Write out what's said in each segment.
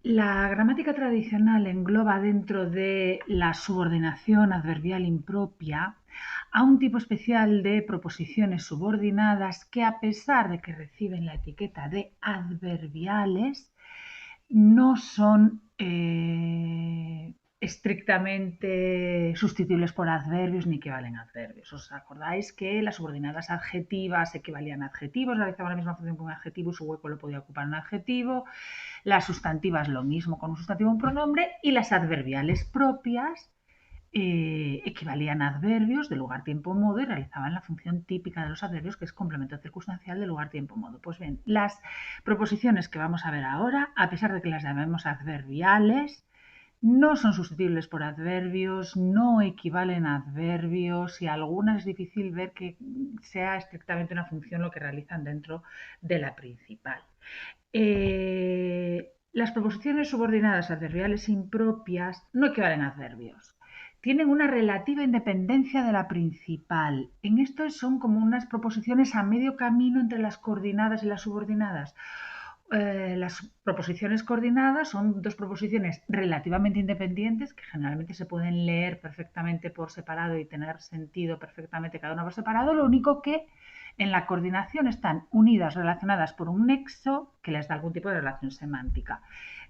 La gramática tradicional engloba dentro de la subordinación adverbial impropia a un tipo especial de proposiciones subordinadas que, a pesar de que reciben la etiqueta de adverbiales, no son estrictamente sustituibles por adverbios ni equivalen a adverbios. ¿Os acordáis que las subordinadas adjetivas equivalían a adjetivos, realizaban la misma función con un adjetivo y su hueco lo podía ocupar un adjetivo? Las sustantivas lo mismo con un sustantivo y un pronombre, y las adverbiales propias equivalían a adverbios de lugar, tiempo, modo y realizaban la función típica de los adverbios, que es complemento circunstancial de lugar, tiempo, modo. Pues bien, las proposiciones que vamos a ver ahora, a pesar de que las llamemos adverbiales, no son sustituibles por adverbios, no equivalen a adverbios y algunas es difícil ver que sea estrictamente una función lo que realizan dentro de la principal. Las proposiciones subordinadas adverbiales impropias no equivalen a adverbios. Tienen una relativa independencia de la principal. En esto son como unas proposiciones a medio camino entre las coordinadas y las subordinadas. Las proposiciones coordinadas son dos proposiciones relativamente independientes que generalmente se pueden leer perfectamente por separado y tener sentido perfectamente cada una por separado. Lo único que en la coordinación están unidas, relacionadas por un nexo que les da algún tipo de relación semántica.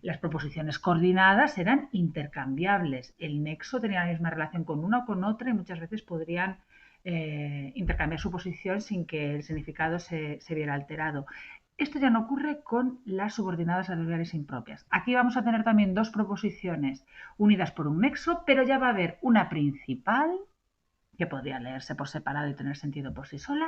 Las proposiciones coordinadas eran intercambiables. El nexo tenía la misma relación con una o con otra y muchas veces podrían intercambiar su posición sin que el significado se viera alterado. Esto ya no ocurre con las subordinadas adverbiales impropias. Aquí vamos a tener también dos proposiciones unidas por un nexo, pero ya va a haber una principal, que podría leerse por separado y tener sentido por sí sola,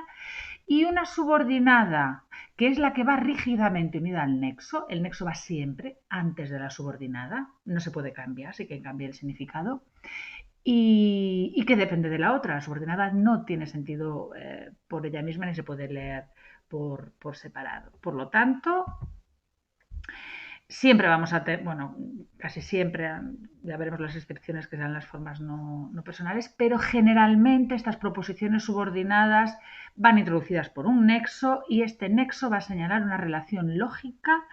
y una subordinada, que es la que va rígidamente unida al nexo. El nexo va siempre antes de la subordinada, no se puede cambiar, sí que cambia el significado, y que depende de la otra. La subordinada no tiene sentido por ella misma ni se puede leer por separado. Por lo tanto, siempre vamos a tener, bueno, casi siempre, ya veremos las excepciones que serán las formas no personales, pero generalmente estas proposiciones subordinadas van introducidas por un nexo y este nexo va a señalar una relación lógica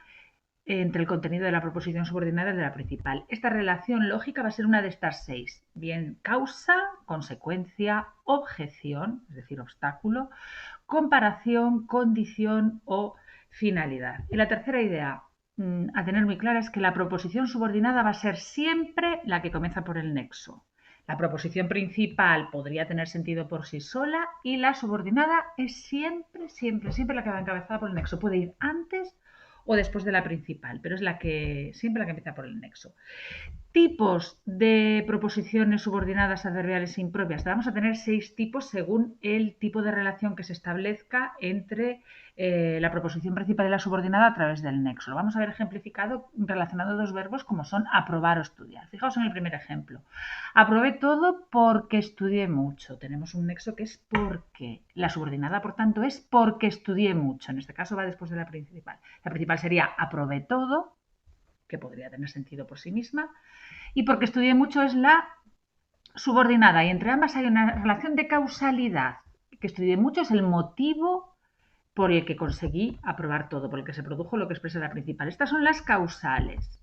entre el contenido de la proposición subordinada y de la principal. Esta relación lógica va a ser una de estas seis, bien causa, consecuencia, objeción, es decir, obstáculo, comparación, condición o finalidad. Y la tercera idea a tener muy clara es que la proposición subordinada va a ser siempre la que comienza por el nexo. La proposición principal podría tener sentido por sí sola y la subordinada es siempre, siempre, siempre la que va encabezada por el nexo. Puede ir antes o después de la principal, pero es siempre la que empieza por el nexo. Tipos de proposiciones subordinadas adverbiales impropias. Vamos a tener 6 tipos según el tipo de relación que se establezca entre la proposición principal y la subordinada a través del nexo. Lo vamos a ver ejemplificado relacionando dos verbos como son aprobar o estudiar. Fijaos en el primer ejemplo. Aprobé todo porque estudié mucho. Tenemos un nexo que es porque. La subordinada, por tanto, es porque estudié mucho. En este caso va después de la principal. La principal sería aprobé todo, que podría tener sentido por sí misma, y porque estudié mucho es la subordinada, y entre ambas hay una relación de causalidad. Que estudié mucho es el motivo por el que conseguí aprobar todo, por el que se produjo lo que expresa la principal. Estas son las causales.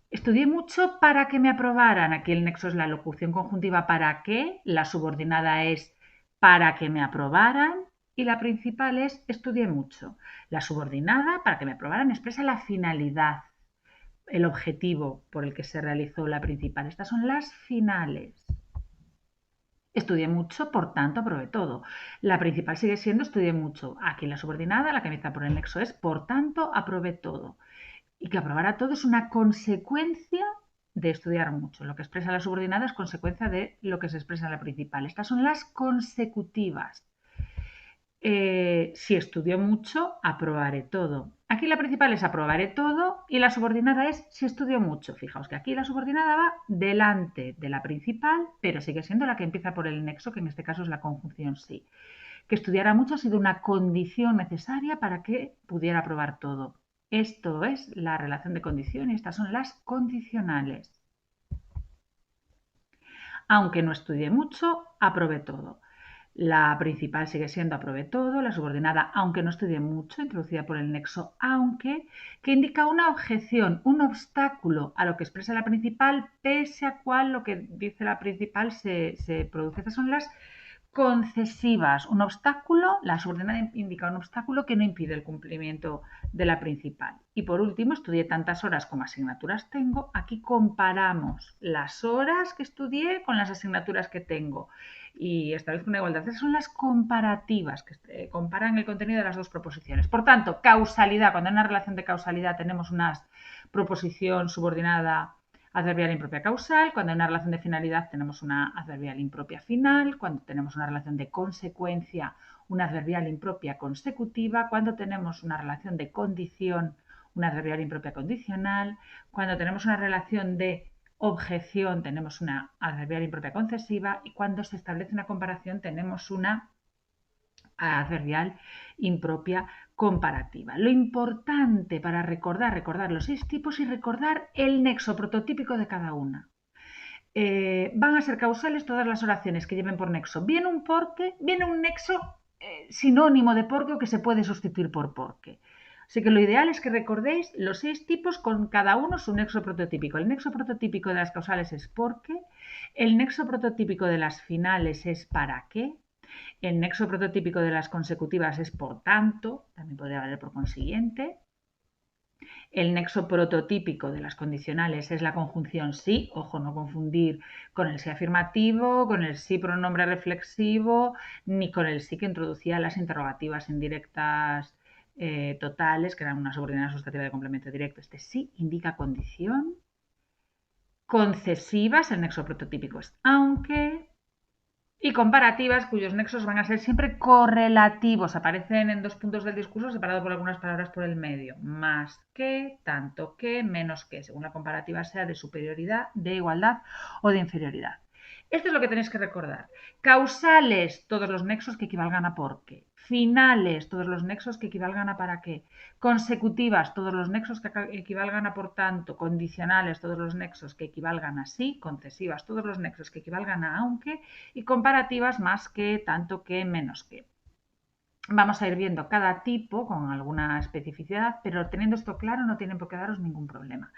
Estudié mucho para que me aprobaran. Aquí el nexo es la locución conjuntiva para que, la subordinada es para que me aprobaran y la principal es estudié mucho. La subordinada, para que me aprobaran, expresa la finalidad, el objetivo por el que se realizó la principal. Estas son las finales. Estudié mucho, por tanto aprobé todo. La principal sigue siendo estudié mucho. Aquí la subordinada, la que empieza por el nexo, es por tanto aprobé todo. Y que aprobara todo es una consecuencia de estudiar mucho. Lo que expresa la subordinada es consecuencia de lo que se expresa en la principal. Estas son las consecutivas. Si estudió mucho, aprobaré todo. Aquí la principal es aprobaré todo y la subordinada es si estudió mucho. Fijaos que aquí la subordinada va delante de la principal, pero sigue siendo la que empieza por el nexo, que en este caso es la conjunción sí. Que estudiara mucho ha sido una condición necesaria para que pudiera aprobar todo. Esto es la relación de condición y estas son las condicionales. Aunque no estudié mucho, aprobé todo. La principal sigue siendo aprobé todo, la subordinada aunque no estudie mucho, introducida por el nexo aunque, que indica una objeción, un obstáculo a lo que expresa la principal, pese a cual lo que dice la principal se produce. Estas son las concesivas. Un obstáculo, la subordinada indica un obstáculo que no impide el cumplimiento de la principal. Y por último, estudié tantas horas como asignaturas tengo. Aquí comparamos las horas que estudié con las asignaturas que tengo y establezco una igualdad. Esas son las comparativas que comparan el contenido de las dos proposiciones. Por tanto, causalidad. Cuando en una relación de causalidad tenemos una proposición subordinada adverbial impropia causal, cuando en una relación de finalidad tenemos una adverbial impropia final, cuando tenemos una relación de consecuencia, una adverbial impropia consecutiva, cuando tenemos una relación de condición, una adverbial impropia condicional, cuando tenemos una relación de objeción tenemos una adverbial impropia concesiva y cuando se establece una comparación tenemos una adverbial impropia comparativa. Lo importante para recordar los 6 tipos y recordar el nexo prototípico de cada una. Van a ser causales todas las oraciones que lleven por nexo. Viene un porque, viene un nexo sinónimo de porque o que se puede sustituir por porque. Así que lo ideal es que recordéis los 6 tipos con cada uno su nexo prototípico. El nexo prototípico de las causales es porque, el nexo prototípico de las finales es para qué, el nexo prototípico de las consecutivas es por tanto, también podría valer por consiguiente. El nexo prototípico de las condicionales es la conjunción sí, ojo, no confundir con el sí afirmativo, con el sí pronombre reflexivo, ni con el sí que introducía las interrogativas indirectas totales, que eran una subordinada sustantiva de complemento directo. Este sí indica condición. Concesivas, el nexo prototípico es aunque, y comparativas cuyos nexos van a ser siempre correlativos, aparecen en 2 puntos del discurso separados por algunas palabras por el medio, más que, tanto que, menos que, según la comparativa sea de superioridad, de igualdad o de inferioridad. Esto es lo que tenéis que recordar. Causales, todos los nexos que equivalgan a por qué. Finales, todos los nexos que equivalgan a para qué. Consecutivas, todos los nexos que equivalgan a por tanto. Condicionales, todos los nexos que equivalgan a sí. Concesivas, todos los nexos que equivalgan a aunque. Y comparativas, más que, tanto que, menos que. Vamos a ir viendo cada tipo con alguna especificidad, pero teniendo esto claro no tienen por qué daros ningún problema.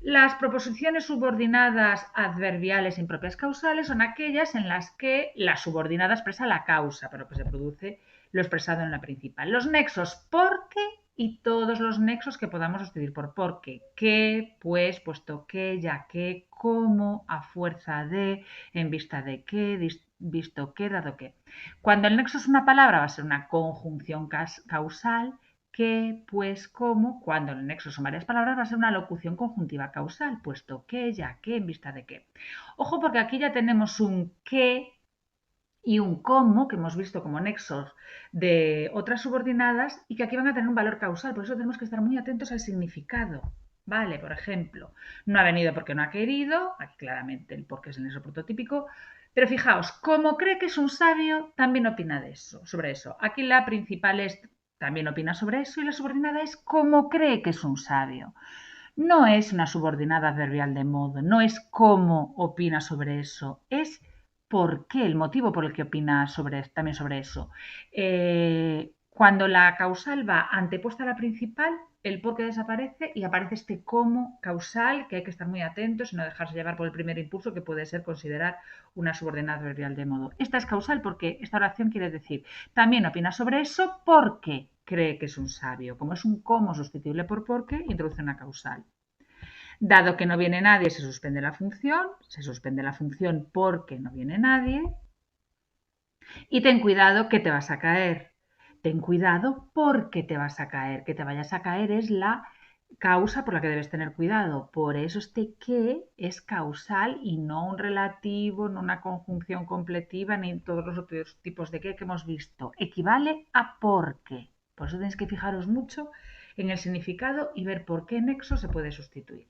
Las proposiciones subordinadas adverbiales impropias causales son aquellas en las que la subordinada expresa la causa, pero que se produce lo expresado en la principal. Los nexos porque y todos los nexos que podamos sustituir por porque, que, pues, puesto que, ya que, como, a fuerza de, en vista de que, visto que, dado que. Cuando el nexo es una palabra va a ser una conjunción causal, que, pues, como, cuando el nexo son varias palabras va a ser una locución conjuntiva causal, puesto que, ya que, en vista de que. Ojo porque aquí ya tenemos un que y un como, que hemos visto como nexos de otras subordinadas y que aquí van a tener un valor causal, por eso tenemos que estar muy atentos al significado. Vale, por ejemplo, no ha venido porque no ha querido, aquí claramente el porque es el nexo prototípico, pero fijaos, como cree que es un sabio, también opina de eso, sobre eso. Aquí la principal es, también opina sobre eso, y la subordinada es como cree que es un sabio. No es una subordinada adverbial de modo, no es cómo opina sobre eso, es por qué, el motivo por el que opina también sobre eso. Cuando la causal va antepuesta a la principal, el por qué desaparece y aparece este cómo causal, que hay que estar muy atentos y no dejarse llevar por el primer impulso, que puede ser considerar una subordinada adverbial de modo. Esta es causal porque esta oración quiere decir, también opina sobre eso porque cree que es un sabio. Como es un cómo sustituible por porque, introduce una causal. Dado que no viene nadie, se suspende la función porque no viene nadie. Y ten cuidado que te vas a caer. Ten cuidado porque te vas a caer. Que te vayas a caer es la causa por la que debes tener cuidado. Por eso este que es causal y no un relativo, no una conjunción completiva, ni todos los otros tipos de que hemos visto. Equivale a porque. Por eso tenéis que fijaros mucho en el significado y ver por qué nexo se puede sustituir.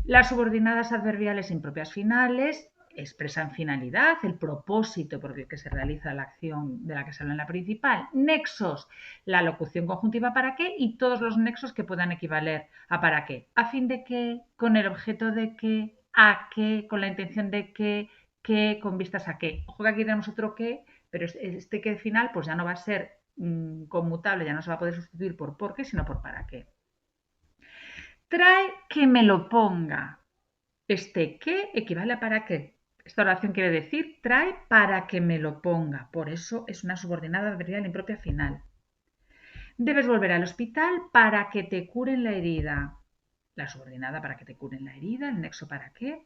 Las subordinadas adverbiales impropias finales expresan finalidad, el propósito por el que se realiza la acción de la que se habla en la principal. Nexos, la locución conjuntiva para qué y todos los nexos que puedan equivaler a para qué. A fin de qué, con el objeto de qué, a qué, con la intención de qué, con vistas a qué. Ojo que aquí tenemos otro qué pero este que final pues ya no va a ser conmutable, ya no se va a poder sustituir por porque, sino por para qué. Trae que me lo ponga. Este que equivale a para qué. Esta oración quiere decir trae para que me lo ponga. Por eso es una subordinada adverbial impropia final. Debes volver al hospital para que te curen la herida. La subordinada para que te curen la herida, el nexo para qué.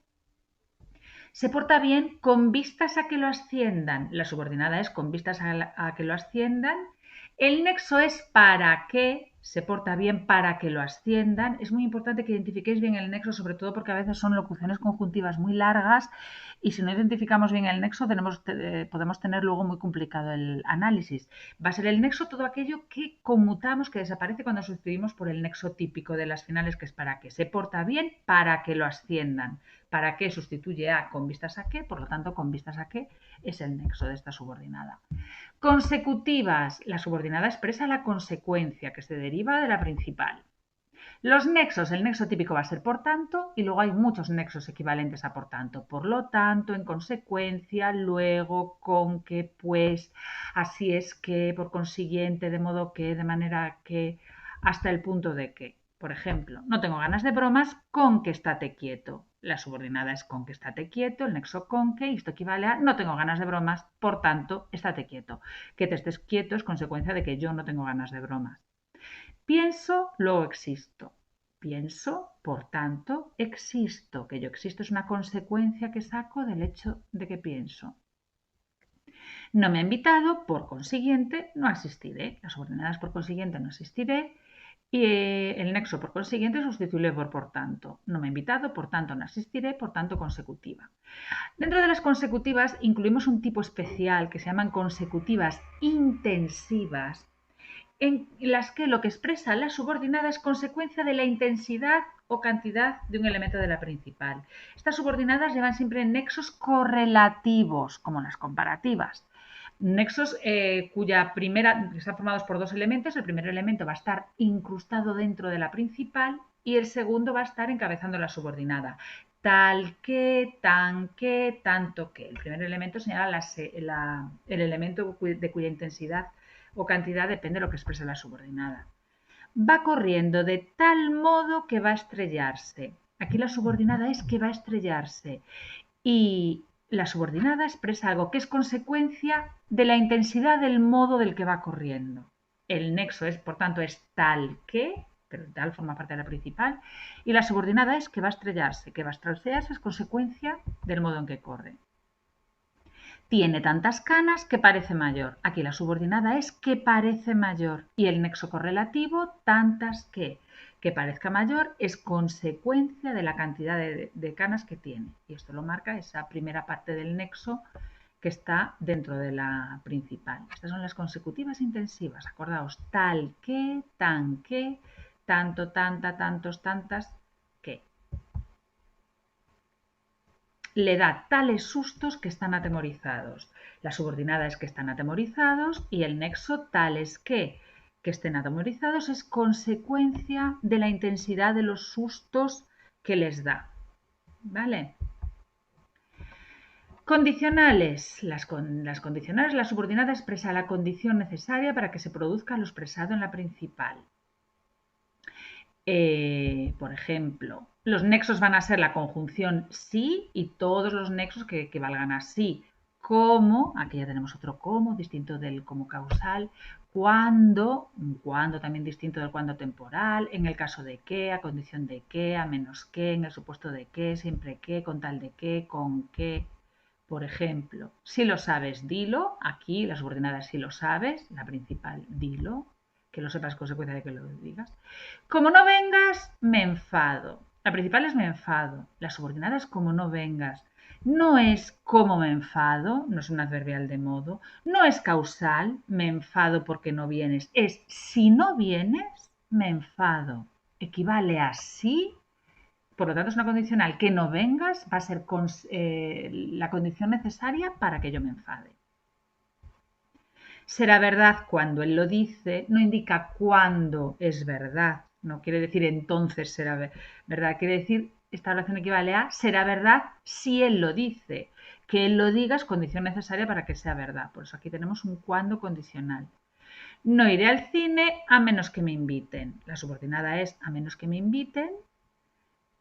Se porta bien con vistas a que lo asciendan. La subordinada es con vistas a que lo asciendan. El nexo es para qué. Se porta bien para que lo asciendan. Es muy importante que identifiquéis bien el nexo, sobre todo porque a veces son locuciones conjuntivas muy largas y si no identificamos bien el nexo podemos tener luego muy complicado el análisis. Va a ser el nexo todo aquello que conmutamos, que desaparece cuando sustituimos por el nexo típico de las finales, que es para qué. Se porta bien para que lo asciendan. Para qué sustituye a con vistas a qué, por lo tanto con vistas a qué es el nexo de esta subordinada. Consecutivas. La subordinada expresa la consecuencia que se deriva de la principal. Los nexos, el nexo típico va a ser por tanto y luego hay muchos nexos equivalentes a por tanto. Por lo tanto, en consecuencia, luego, con que, pues, así es que, por consiguiente, de modo que, de manera que, hasta el punto de que. Por ejemplo, no tengo ganas de bromas, con que estate quieto. La subordinada es con que estate quieto, el nexo con que, y esto equivale a no tengo ganas de bromas, por tanto, estate quieto. Que te estés quieto es consecuencia de que yo no tengo ganas de bromas. Pienso, luego existo. Pienso, por tanto, existo. Que yo existo es una consecuencia que saco del hecho de que pienso. No me ha invitado, por consiguiente, no asistiré. Las subordinadas por consiguiente no asistiré. Y el nexo por consiguiente sustituye por tanto. No me ha invitado, por tanto no asistiré, por tanto consecutiva. Dentro de las consecutivas incluimos un tipo especial que se llaman consecutivas intensivas, en las que lo que expresa la subordinada es consecuencia de la intensidad o cantidad de un elemento de la principal. Estas subordinadas llevan siempre nexos correlativos, como las comparativas. Nexos están formados por dos elementos. El primer elemento va a estar incrustado dentro de la principal y el segundo va a estar encabezando la subordinada. Tal que, tan que, tanto que. El primer elemento señala el elemento de cuya intensidad o cantidad depende de lo que expresa la subordinada. Va corriendo de tal modo que va a estrellarse. Aquí la subordinada es que va a estrellarse. Y la subordinada expresa algo que es consecuencia de la intensidad del modo del que va corriendo. El nexo es, por tanto, es tal que, pero tal forma parte de la principal, y la subordinada es que va a estrellarse. Que va a estrellarse es consecuencia del modo en que corre. Tiene tantas canas que parece mayor. Aquí la subordinada es que parece mayor y el nexo correlativo tantas que parezca mayor es consecuencia de la cantidad de canas que tiene. Y esto lo marca esa primera parte del nexo que está dentro de la principal. Estas son las consecutivas intensivas. Acordaos, tal que, tan que, tanto, tanta, tantos, tantas, que. Le da tales sustos que están atemorizados. La subordinada es que están atemorizados y el nexo tales que estén atemorizados es consecuencia de la intensidad de los sustos que les da. ¿Vale? Condicionales. Las condicionales, la subordinada expresa la condición necesaria para que se produzca lo expresado en la principal. Por ejemplo, los nexos van a ser la conjunción sí y todos los nexos que valgan a sí. Como, aquí ya tenemos otro como, distinto del como causal. Cuando, un cuando también distinto del cuando temporal. En el caso de que, a condición de que, a menos que, en el supuesto de que, siempre que, con tal de que, con que. Por ejemplo, si lo sabes, dilo. Aquí la subordinada si lo sabes, la principal, dilo. Que lo sepas consecuencia de que lo digas. Como no vengas, me enfado. La principal es me enfado. La subordinada es como no vengas. No es como me enfado, no es un adverbial de modo. No es causal, me enfado porque no vienes. Es si no vienes, me enfado. Equivale a sí. Por lo tanto, es una condicional. Que no vengas va a ser la condición necesaria para que yo me enfade. Será verdad cuando él lo dice, no indica cuándo es verdad. No quiere decir entonces será verdad. Quiere decir, esta oración equivale a será verdad si él lo dice. que él lo diga es condición necesaria para que sea verdad. Por eso aquí tenemos un cuando condicional. No iré al cine a menos que me inviten. La subordinada es a menos que me inviten.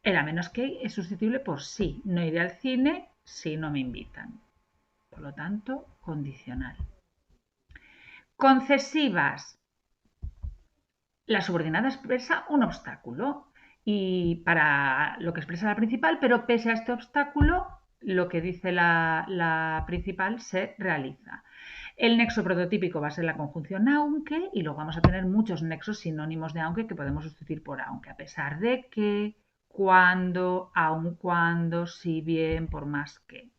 El a menos que es sustituible por sí. No iré al cine si no me invitan. Por lo tanto, condicional. Concesivas. La subordinada expresa un obstáculo y para lo que expresa la principal, pero pese a este obstáculo, lo que dice la principal se realiza. El nexo prototípico va a ser la conjunción aunque y luego vamos a tener muchos nexos sinónimos de aunque que podemos sustituir por aunque, a pesar de que, cuando, aun cuando, si bien, por más que.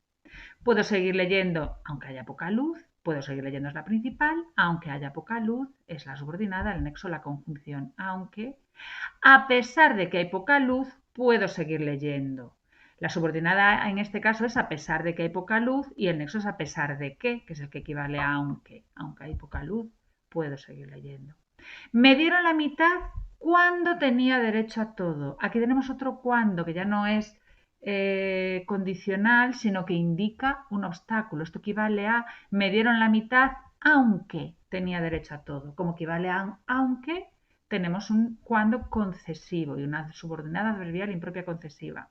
Puedo seguir leyendo aunque haya poca luz, puedo seguir leyendo es la principal, aunque haya poca luz es la subordinada, el nexo la conjunción aunque. A pesar de que hay poca luz, puedo seguir leyendo. La subordinada en este caso es a pesar de que hay poca luz y el nexo es a pesar de que es el que equivale a aunque. Aunque hay poca luz, puedo seguir leyendo. Me dieron la mitad cuando tenía derecho a todo. Aquí tenemos otro cuando que ya no es condicional, sino que indica un obstáculo. Esto equivale a me dieron la mitad aunque tenía derecho a todo. Como equivale a aunque, tenemos un cuando concesivo y una subordinada adverbial impropia concesiva.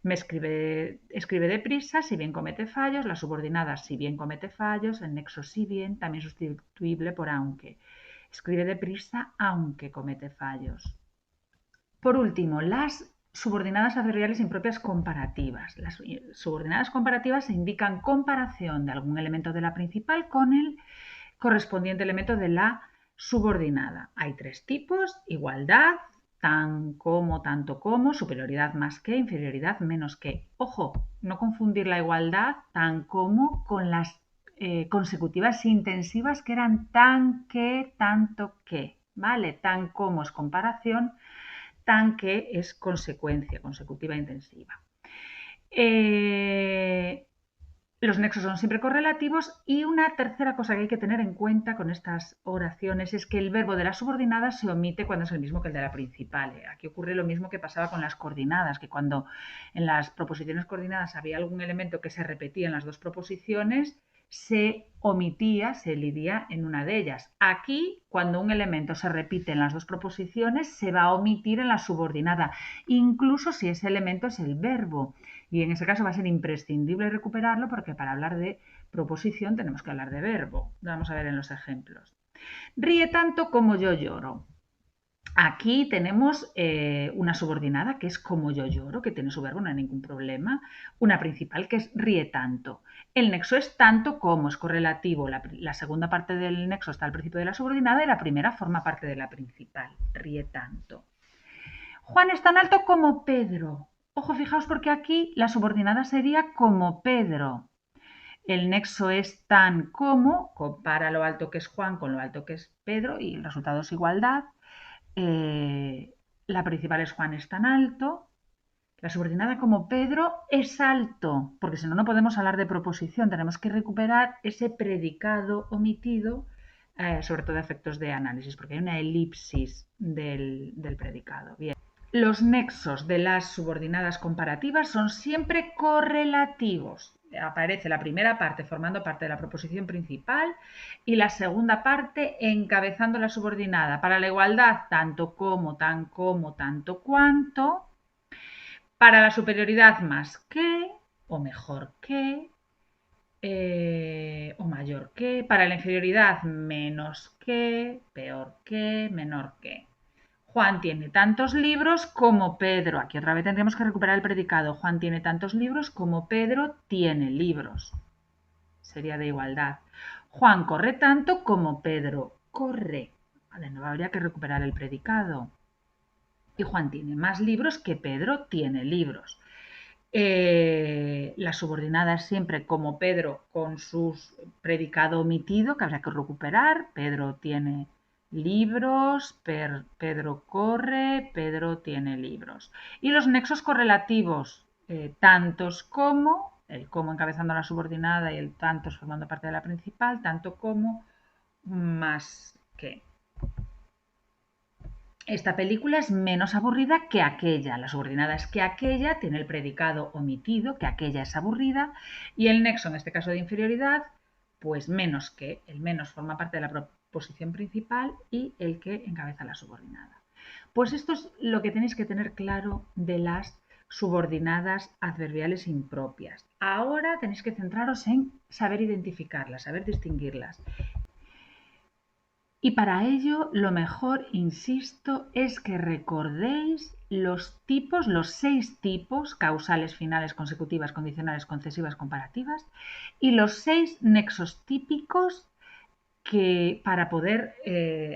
Me escribe deprisa, si bien comete fallos, la subordinada si bien comete fallos, el nexo si bien, también sustituible por aunque. Escribe deprisa aunque comete fallos. Por último, las subordinadas adverbiales impropias comparativas. Las subordinadas comparativas se indican comparación de algún elemento de la principal con el correspondiente elemento de la subordinada. Hay tres tipos: igualdad, tan como, tanto como, superioridad más que, inferioridad menos que. Ojo, no confundir la igualdad, tan como, con las consecutivas intensivas que eran tan que, tanto que. ¿Vale? Tan como es comparación, tan que es consecuencia, consecutiva intensiva. Los nexos son siempre correlativos y una tercera cosa que hay que tener en cuenta con estas oraciones es que el verbo de la subordinada se omite cuando es el mismo que el de la principal. Aquí ocurre lo mismo que pasaba con las coordinadas, que cuando en las proposiciones coordinadas había algún elemento que se repetía en las dos proposiciones, se omitía, se elidía en una de ellas. Aquí, cuando un elemento se repite en las dos proposiciones, se va a omitir en la subordinada, incluso si ese elemento es el verbo. Y en ese caso va a ser imprescindible recuperarlo porque para hablar de proposición tenemos que hablar de verbo. Lo vamos a ver en los ejemplos. Ríe tanto como yo lloro. Aquí tenemos una subordinada que es como yo lloro, que tiene su verbo, no hay ningún problema. Una principal que es ríe tanto. El nexo es tanto como, es correlativo. La segunda parte del nexo está al principio de la subordinada y la primera forma parte de la principal. Ríe tanto. Juan es tan alto como Pedro. Ojo, fijaos porque aquí la subordinada sería como Pedro. El nexo es tan como, compara lo alto que es Juan con lo alto que es Pedro y el resultado es igualdad. La principal es Juan es tan alto. La subordinada como Pedro es alto, porque si no, no podemos hablar de proposición. Tenemos que recuperar ese predicado omitido, sobre todo a efectos de análisis, porque hay una elipsis del predicado. Bien. Los nexos de las subordinadas comparativas son siempre correlativos. Aparece la primera parte formando parte de la proposición principal y la segunda parte encabezando la subordinada. Para la igualdad, tanto como, tan como, tanto cuanto. Para la superioridad, más que o mejor que o mayor que. Para la inferioridad, menos que, peor que, menor que. Juan tiene tantos libros como Pedro. Aquí otra vez tendríamos que recuperar el predicado. Juan tiene tantos libros como Pedro tiene libros. Sería de igualdad. Juan corre tanto como Pedro corre. De nuevo habría que recuperar el predicado. Y Juan tiene más libros que Pedro tiene libros. La subordinada es siempre como Pedro con su predicado omitido, que habrá que recuperar. Pedro tiene libros, Pedro corre, Pedro tiene libros. Y los nexos correlativos, tantos como, el como encabezando la subordinada y el tantos formando parte de la principal, tanto como más que. esta película es menos aburrida que aquella. La subordinada es que aquella tiene el predicado omitido, que aquella es aburrida, y el nexo, en este caso de inferioridad, pues menos que. El menos forma parte de la proposición principal y el que encabeza la subordinada. Pues esto es lo que tenéis que tener claro de las subordinadas adverbiales impropias. Ahora tenéis que centraros en saber identificarlas, saber distinguirlas. Y para ello, lo mejor, insisto, es que recordéis los tipos, los 6 tipos, causales, finales, consecutivas, condicionales, concesivas, comparativas, y los 6 nexos típicos que para poder,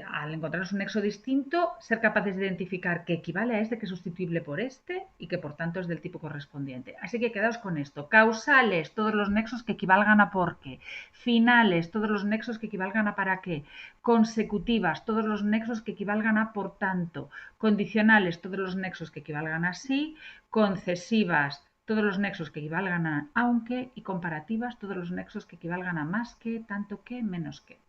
al encontrarnos un nexo distinto, ser capaces de identificar que equivale a este, que es sustituible por este y que por tanto es del tipo correspondiente. Así que quedaos con esto. Causales, todos los nexos que equivalgan a por qué. Finales, todos los nexos que equivalgan a para qué. Consecutivas, todos los nexos que equivalgan a por tanto. Condicionales, todos los nexos que equivalgan a sí. Concesivas, todos los nexos que equivalgan a aunque, y comparativas, todos los nexos que equivalgan a más que, tanto que, menos que.